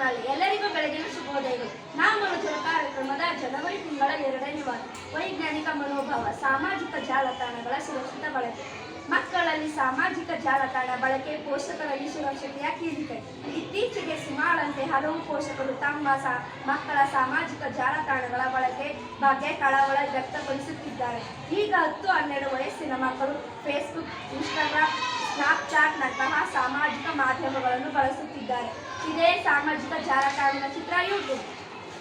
Channel ಎಲ್ಲರಿಗೂ ಬೆಳಗಿನ ಶುಭೋದಯಗಳು. ನಾವು ಮಾಡುತ್ತಿರುವ ಕಾರ್ಯಕ್ರಮದ ಜನವರಿ ತಿಂಗಳ 2ನೇ ವಾರ ವೈಜ್ಞಾನಿಕ ಮನೋಭಾವ, ಸಾಮಾಜಿಕ ಜಾಲತಾಣಗಳ ಸುರಕ್ಷಿತ ಬಳಕೆ. ಮಕ್ಕಳಲ್ಲಿ ಸಾಮಾಜಿಕ ಜಾಲತಾಣ ಬಳಕೆ ಪೋಷಕರಲ್ಲಿ ಸುರಕ್ಷತೆಯ ಕೀಲಿಕೈ. ಇತ್ತೀಚೆಗೆ ಸುಮಾರಂತೆ ಹಲವು ಪೋಷಕರು ತಮ್ಮ ಮಕ್ಕಳ ಸಾಮಾಜಿಕ ಜಾಲತಾಣಗಳ ಬಳಕೆ ಬಗ್ಗೆ ಕಳವಳ ವ್ಯಕ್ತಪಡಿಸುತ್ತಿದ್ದಾರೆ. ಈಗ 10-12 ವಯಸ್ಸಿನ ಮಕ್ಕಳು ಫೇಸ್ಬುಕ್, ಇನ್ಸ್ಟಾಗ್ರಾಮ್, ಸ್ನ್ಯಾಪ್ಚಾಟ್ನಂತಹ ಸಾಮಾಜಿಕ ಮಾಧ್ಯಮಗಳನ್ನು ಬಳಸುತ್ತಿದ್ದಾರೆ. ಇದೇ ಸಾಮಾಜಿಕ ಜಾಲತಾಣದ ಚಿತ್ರ ಯೂಟ್ಯೂಬ್.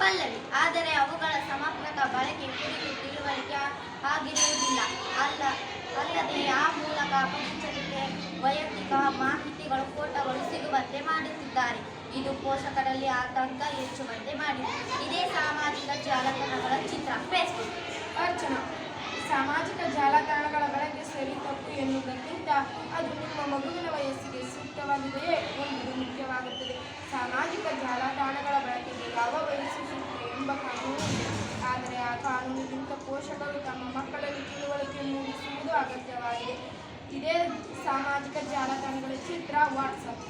ಪಲ್ಲವಿ. ಆದರೆ ಅವುಗಳ ಸಮರ್ಪಕ ಬಳಕೆ ಕುರಿತು ತಿಳುವಳಿಕೆ ಆಗಿರುವುದಿಲ್ಲ. ಅಲ್ಲದೆ ಆ ಮೂಲಕ ಅಪರಿಚಿತರಿಗೆ ವೈಯಕ್ತಿಕ ಮಾಹಿತಿಗಳು, ಫೋಟೋಗಳು ಸಿಗುವಂತೆ ಮಾಡುತ್ತಿದ್ದಾರೆ. ಇದು ಪೋಷಕರಲ್ಲಿ ಆತಂಕ ಹೆಚ್ಚುವಂತೆ ಮಾಡಿದೆ. ಇದೇ ಸಾಮಾಜಿಕ ಜಾಲತಾಣಗಳ ಚಿತ್ರ ಫೇಸ್ಬುಕ್. ಅರ್ಚನಾ. ಸಾಮಾಜಿಕ ಜಾಲತಾಣಗಳ ಬಳಕೆ ಸರಿ ತಪ್ಪು ಎನ್ನುವುದಕ್ಕಿಂತ ಅದು ನಿಮ್ಮ ಮಗುವಿನ ವಯಸ್ಸಿಗೆ ಸೂಕ್ತವಾಗಿದೆಯೇ ಎಂಬುದು ಮುಖ್ಯವಾಗುತ್ತದೆ. ಸಾಮಾಜಿಕ ಜಾಲತಾಣಗಳ ಬಳಕೆಗೆ ಯಾವ ವಯಸ್ಸು ಸೂಕ್ತ ಎಂಬ ಕಾನೂನು ಇದೆ. ಆದರೆ ಆ ಕಾನೂನಿಗಿಂತ ಪೋಷಕರು ತಮ್ಮ ಮಕ್ಕಳಲ್ಲಿ ತಿಳುವಳಿಕೆ ಮೂಡಿಸುವುದು ಅಗತ್ಯವಾಗಿದೆ. ಇದೇ ಸಾಮಾಜಿಕ ಜಾಲತಾಣಗಳ ಚಿತ್ರ ವಾಟ್ಸಪ್.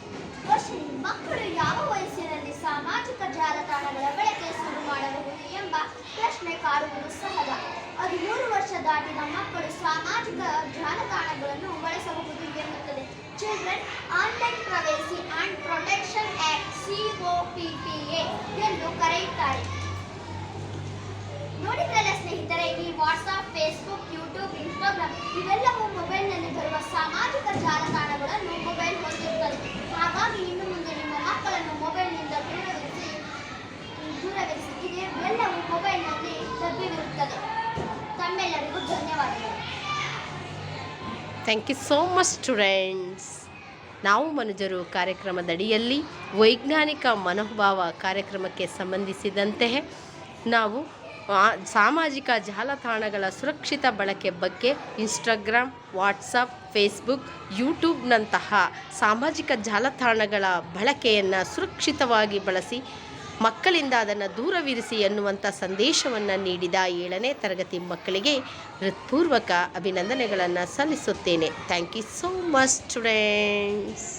ಮಕ್ಕಳು ಯಾವ ವಯಸ್ಸಿನಲ್ಲಿ ಸಾಮಾಜಿಕ ಜಾಲತಾಣಗಳ ಬಳಕೆ ಶುರು ಮಾಡಬಹುದು ಎಂಬ ಪ್ರಶ್ನೆ ಕಾಡುವುದು ಸಹಜ. 13 ವರ್ಷ ದಾಟಿದ ಮಕ್ಕಳು ಸಾಮಾಜಿಕ ಜಾಲತಾಣಗಳನ್ನು ಬಳಸಬಹುದು ಎನ್ನುತ್ತದೆ children online privacy and protection act COPPA ಎಂದು ಕರೆಯುತ್ತಾರೆ. ನೋಡಿದ್ರಲ್ಲ ಸ್ನೇಹಿತರೆ, ಈ ವಾಟ್ಸಾಪ್, ಫೇಸ್ಬುಕ್, ಯೂಟ್ಯೂಬ್, ಇನ್ಸ್ಟಾಗ್ರಾಮ್ ಇವೆಲ್ಲವೂ ಮೊಬೈಲ್ನಲ್ಲಿ ಬರುವ ಸಾಮಾಜಿಕ ಜಾಲತಾಣಗಳನ್ನು ಮೊಬೈಲ್ ಹೊಂದಿರುತ್ತದೆ. ಹಾಗಾಗಿ ಇನ್ನು ಮುಂದೆ ನಿಮ್ಮ ಮಕ್ಕಳನ್ನು ಮೊಬೈಲ್ನಿಂದ ದೂರವಿರಿಸಿ ಇವೆಲ್ಲವೂ ಮೊಬೈಲ್ನಲ್ಲಿ ಲಭ್ಯವಿರುತ್ತದೆ. ತಮ್ಮೆಲ್ಲರಿಗೂ ಧನ್ಯವಾದಗಳು. Thank you so much students. ನಾವು ಮನುಜರು ಕಾರ್ಯಕ್ರಮದಡಿಯಲ್ಲಿ ವೈಜ್ಞಾನಿಕ ಮನೋಭಾವ ಕಾರ್ಯಕ್ರಮಕ್ಕೆ ಸಂಬಂಧಿಸಿದಂತೆ ನಾವು ಸಾಮಾಜಿಕ ಜಾಲತಾಣಗಳ ಸುರಕ್ಷಿತ ಬಳಕೆ ಬಗ್ಗೆ ಇನ್ಸ್ಟಾಗ್ರಾಮ್, ವಾಟ್ಸಪ್, ಫೇಸ್ಬುಕ್, ಯೂಟ್ಯೂಬ್ನಂತಹ ಸಾಮಾಜಿಕ ಜಾಲತಾಣಗಳ ಬಳಕೆಯನ್ನು ಸುರಕ್ಷಿತವಾಗಿ ಬಳಸಿ ಮಕ್ಕಳಿಂದ ಅದನ್ನು ದೂರವಿರಿಸಿ ಎನ್ನುವಂಥ ಸಂದೇಶವನ್ನು ನೀಡಿದ 7ನೇ ತರಗತಿ ಮಕ್ಕಳಿಗೆ ಹೃತ್ಪೂರ್ವಕ ಅಭಿನಂದನೆಗಳನ್ನು ಸಲ್ಲಿಸುತ್ತೇನೆ. Thank you so much students.